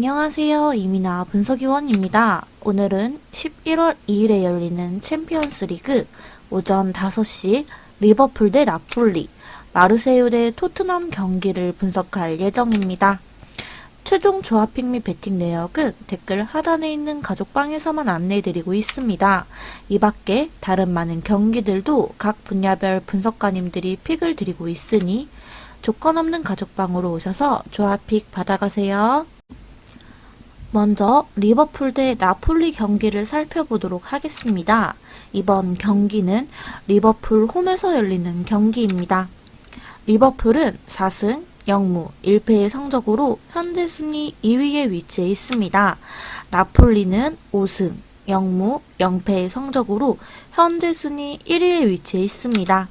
안녕하세요. 이민아 분석위원입니다. 오늘은 11월 2일에 열리는 챔피언스 리그 오전 5시 리버풀 대 나폴리, 마르세유 대 토트넘 경기를 분석할 예정입니다. 최종 조합픽 및 배팅 내역은 댓글 하단에 있는 가족방에서만 안내해드리고 있습니다. 이 밖에 다른 많은 경기들도 각 분야별 분석가님들이 픽을 드리고 있으니 조건 없는 가족방으로 오셔서 조합픽 받아가세요. 먼저 리버풀 대 나폴리 경기를 살펴보도록 하겠습니다. 이번 경기는 리버풀 홈에서 열리는 경기입니다. 리버풀은 4승 0무 1패의 성적으로 현재 순위 2위에 위치해 있습니다. 나폴리는 5승 0무 0패의 성적으로 현재 순위 1위에 위치해 있습니다.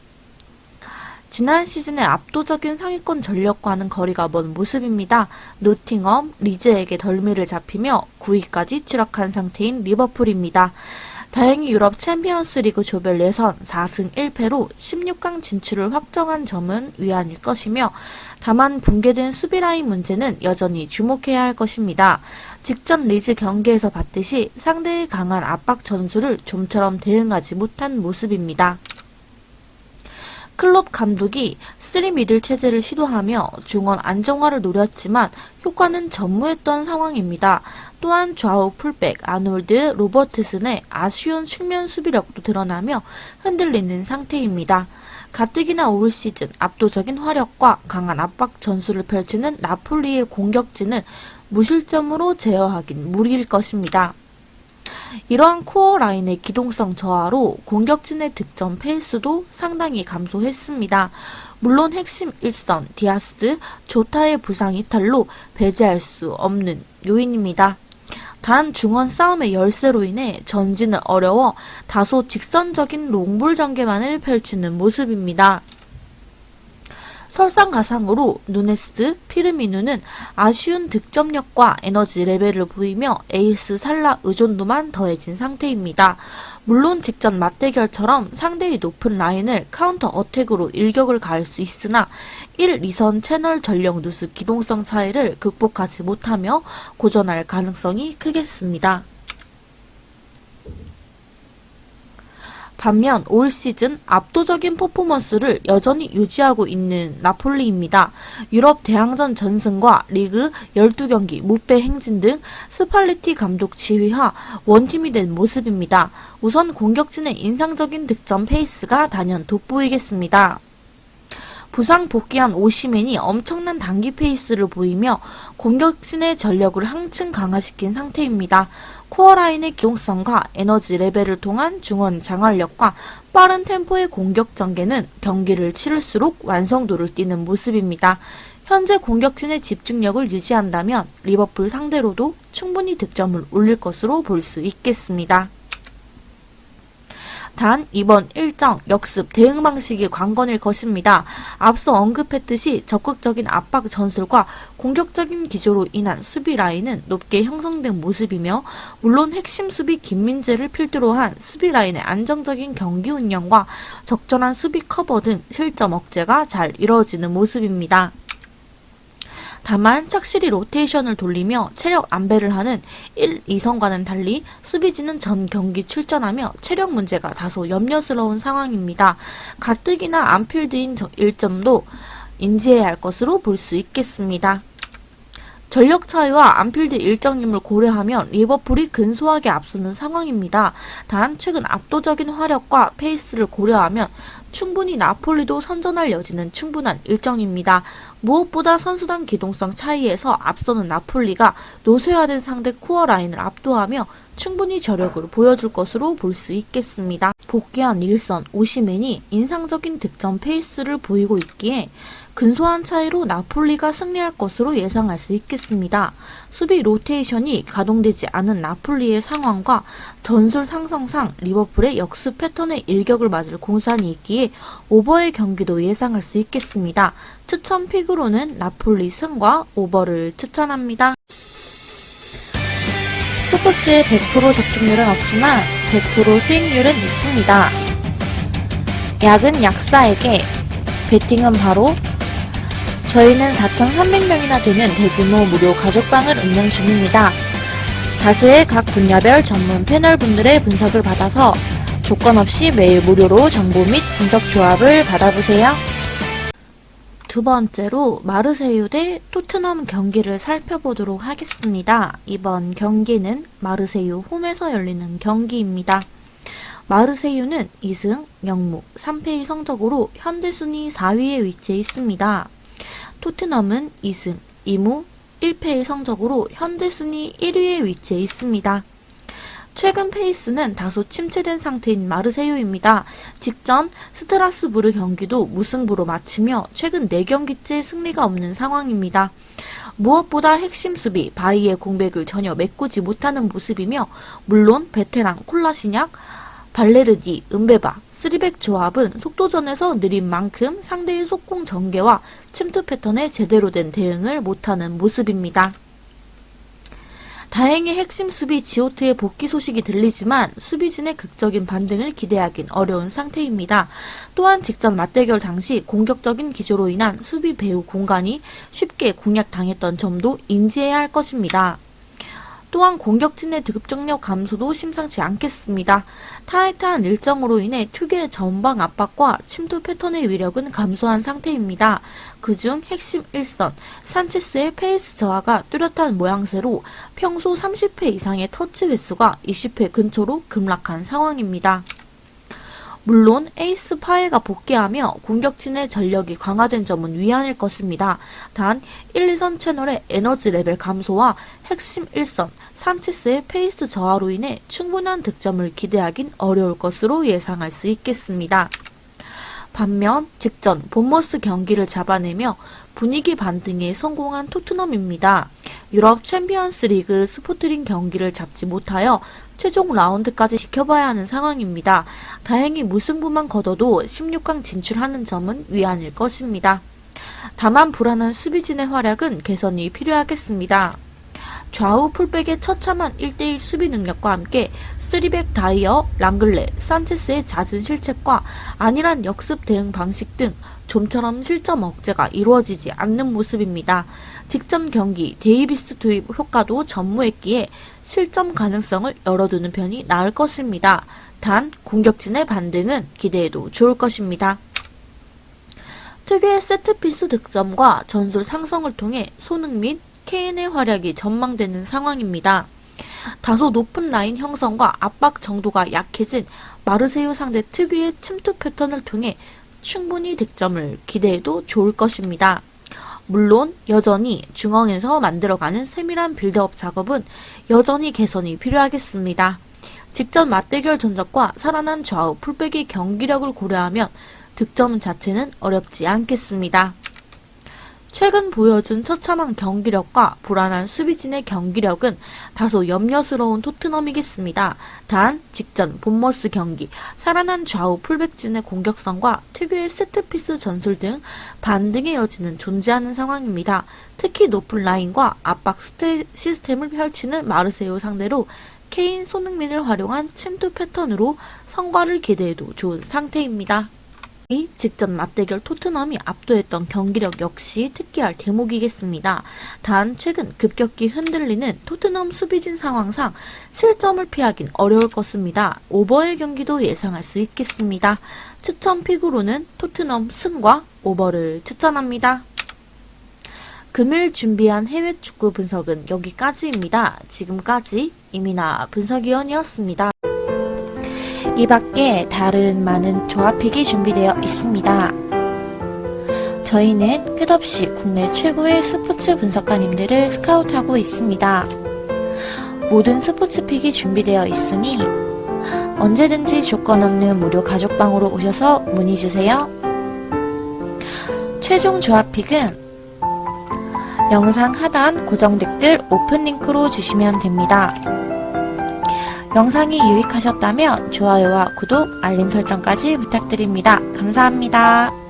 지난 시즌의 압도적인 상위권 전력과는 거리가 먼 모습입니다. 노팅엄, 리즈에게 덜미를 잡히며 9위까지 추락한 상태인 리버풀입니다. 다행히 유럽 챔피언스 리그 조별 예선 4승 1패로 16강 진출을 확정한 점은 위안일 것이며, 다만 붕괴된 수비라인 문제는 여전히 주목해야 할 것입니다. 직전 리즈 경기에서 봤듯이 상대의 강한 압박 전술을 좀처럼 대응하지 못한 모습입니다. 클롭 감독이 3미들 체제를 시도하며 중원 안정화를 노렸지만 효과는 전무했던 상황입니다. 또한 좌우 풀백 아놀드 로버트슨의 아쉬운 측면 수비력도 드러나며 흔들리는 상태입니다. 가뜩이나 올 시즌 압도적인 화력과 강한 압박 전술을 펼치는 나폴리의 공격진을 무실점으로 제어하긴 무리일 것입니다. 이러한 코어 라인의 기동성 저하로 공격진의 득점 페이스도 상당히 감소했습니다. 물론 핵심 일선 디아스, 조타의 부상 이탈로 배제할 수 없는 요인입니다. 단 중원 싸움의 열세로 인해 전진을 어려워 다소 직선적인 롱볼 전개만을 펼치는 모습입니다. 설상가상으로 누네스, 피르미누는 아쉬운 득점력과 에너지 레벨을 보이며 에이스 살라 의존도만 더해진 상태입니다. 물론 직전 맞대결처럼 상대의 높은 라인을 카운터 어택으로 일격을 가할 수 있으나 1, 2선 채널 전력 누수 기동성 차이를 극복하지 못하며 고전할 가능성이 크겠습니다. 반면 올 시즌 압도적인 퍼포먼스를 여전히 유지하고 있는 나폴리입니다. 유럽 대항전 전승과 리그 12경기 무패 행진 등 스팔레티 감독 지휘하 원팀이 된 모습입니다. 우선 공격진의 인상적인 득점 페이스가 단연 돋보이겠습니다. 부상 복귀한 오시맨이 엄청난 단기 페이스를 보이며 공격진의 전력을 한층 강화시킨 상태입니다. 코어라인의 기동성과 에너지 레벨을 통한 중원 장악력과 빠른 템포의 공격 전개는 경기를 치를수록 완성도를 띠는 모습입니다. 현재 공격진의 집중력을 유지한다면 리버풀 상대로도 충분히 득점을 올릴 것으로 볼 수 있겠습니다. 단 이번 일정 역습 대응 방식이 관건일 것입니다. 앞서 언급했듯이 적극적인 압박 전술과 공격적인 기조로 인한 수비 라인은 높게 형성된 모습이며, 물론 핵심 수비 김민재를 필두로 한 수비 라인의 안정적인 경기 운영과 적절한 수비 커버 등 실점 억제가 잘 이루어지는 모습입니다. 다만 착실히 로테이션을 돌리며 체력 안배를 하는 1, 2선과는 달리 수비진은 전 경기 출전하며 체력 문제가 다소 염려스러운 상황입니다. 가뜩이나 안필드인 일점도 인지해야 할 것으로 볼 수 있겠습니다. 전력 차이와 안필드 일정임을 고려하면 리버풀이 근소하게 앞서는 상황입니다. 단 최근 압도적인 화력과 페이스를 고려하면 충분히 나폴리도 선전할 여지는 충분한 일정입니다. 무엇보다 선수단 기동성 차이에서 앞서는 나폴리가 노쇠화된 상대 코어 라인을 압도하며 충분히 저력을 보여줄 것으로 볼 수 있겠습니다. 복귀한 일선 오시맨이 인상적인 득점 페이스를 보이고 있기에 근소한 차이로 나폴리가 승리할 것으로 예상할 수 있겠습니다. 수비 로테이션이 가동되지 않은 나폴리의 상황과 전술 상성상 리버풀의 역습 패턴의 일격을 맞을 공산이 있기에 오버의 경기도 예상할 수 있겠습니다. 추천 픽으로는 나폴리 승과 오버를 추천합니다. 스포츠에 100% 적중률은 없지만 100% 수익률은 있습니다. 약은 약사에게, 베팅은 바로 저희는 4,300명이나 되는 대규모 무료 가족방을 운영 중입니다. 다수의 각 분야별 전문 패널분들의 분석을 받아서 조건 없이 매일 무료로 정보 및 분석 조합을 받아보세요. 두 번째로 마르세유 대 토트넘 경기를 살펴보도록 하겠습니다. 이번 경기는 마르세유 홈에서 열리는 경기입니다. 마르세유는 2승 0무 3패의 성적으로 현재 순위 4위에 위치해 있습니다. 토트넘은 2승 2무 1패의 성적으로 현재 순위 1위에 위치해 있습니다. 최근 페이스는 다소 침체된 상태인 마르세유입니다. 직전 스트라스부르 경기도 무승부로 마치며 최근 4경기째 승리가 없는 상황입니다. 무엇보다 핵심 수비 바이의 공백을 전혀 메꾸지 못하는 모습이며 물론 베테랑 콜라시냐, 발레르디, 은베바, 3백 조합은 속도전에서 느린 만큼 상대의 속공 전개와 침투 패턴에 제대로 된 대응을 못하는 모습입니다. 다행히 핵심 수비 지오트의 복귀 소식이 들리지만 수비진의 극적인 반등을 기대하긴 어려운 상태입니다. 또한 직전 맞대결 당시 공격적인 기조로 인한 수비 배후 공간이 쉽게 공략당했던 점도 인지해야 할 것입니다. 또한 공격진의 득점력 감소도 심상치 않겠습니다. 타이트한 일정으로 인해 특유의 전방 압박과 침투 패턴의 위력은 감소한 상태입니다. 그중 핵심 1선, 산체스의 페이스 저하가 뚜렷한 모양새로 평소 30회 이상의 터치 횟수가 20회 근처로 급락한 상황입니다. 물론 에이스 파에가 복귀하며 공격진의 전력이 강화된 점은 위안일 것입니다. 단 1, 2선 채널의 에너지 레벨 감소와 핵심 1선, 산체스의 페이스 저하로 인해 충분한 득점을 기대하긴 어려울 것으로 예상할 수 있겠습니다. 반면 직전 본머스 경기를 잡아내며 분위기 반등에 성공한 토트넘입니다. 유럽 챔피언스 리그 스포트링 경기를 잡지 못하여 최종 라운드까지 지켜봐야 하는 상황입니다. 다행히 무승부만 거둬도 16강 진출하는 점은 위안일 것입니다. 다만 불안한 수비진의 활약은 개선이 필요하겠습니다. 좌우 풀백의 처참한 1대1 수비 능력과 함께 3백 다이어, 랑글레, 산체스의 잦은 실책과 안일한 역습 대응 방식 등 좀처럼 실점 억제가 이루어지지 않는 모습입니다. 직전 경기 데이비스 투입 효과도 전무했기에 실점 가능성을 열어두는 편이 나을 것입니다. 단 공격진의 반등은 기대해도 좋을 것입니다. 특유의 세트피스 득점과 전술 상성을 통해 손흥민, 케인의 활약이 전망되는 상황입니다. 다소 높은 라인 형성과 압박 정도가 약해진 마르세유 상대 특유의 침투 패턴을 통해 충분히 득점을 기대해도 좋을 것입니다. 물론 여전히 중앙에서 만들어가는 세밀한 빌드업 작업은 여전히 개선이 필요하겠습니다. 직전 맞대결 전적과 살아난 좌우 풀백의 경기력을 고려하면 득점 자체는 어렵지 않겠습니다. 최근 보여준 처참한 경기력과 불안한 수비진의 경기력은 다소 염려스러운 토트넘이겠습니다. 단 직전 본머스 경기, 살아난 좌우 풀백진의 공격성과 특유의 세트피스 전술 등 반등의 여지는 존재하는 상황입니다. 특히 높은 라인과 압박 시스템을 펼치는 마르세유 상대로 케인, 손흥민을 활용한 침투 패턴으로 성과를 기대해도 좋은 상태입니다. 직전 맞대결 토트넘이 압도했던 경기력 역시 특기할 대목이겠습니다. 단 최근 급격히 흔들리는 토트넘 수비진 상황상 실점을 피하긴 어려울 것입니다. 오버의 경기도 예상할 수 있겠습니다. 추천 픽으로는 토트넘 승과 오버를 추천합니다. 금일 준비한 해외 축구 분석은 여기까지입니다. 지금까지 이민아 분석위원이었습니다. 이 밖에 다른 많은 조합픽이 준비되어 있습니다. 저희는 끝없이 국내 최고의 스포츠 분석가님들을 스카우트하고 있습니다. 모든 스포츠픽이 준비되어 있으니 언제든지 조건 없는 무료 가족방으로 오셔서 문의주세요. 최종 조합픽은 영상 하단 고정 댓글 오픈 링크로 주시면 됩니다. 영상이 유익하셨다면 좋아요와 구독, 알림 설정까지 부탁드립니다. 감사합니다.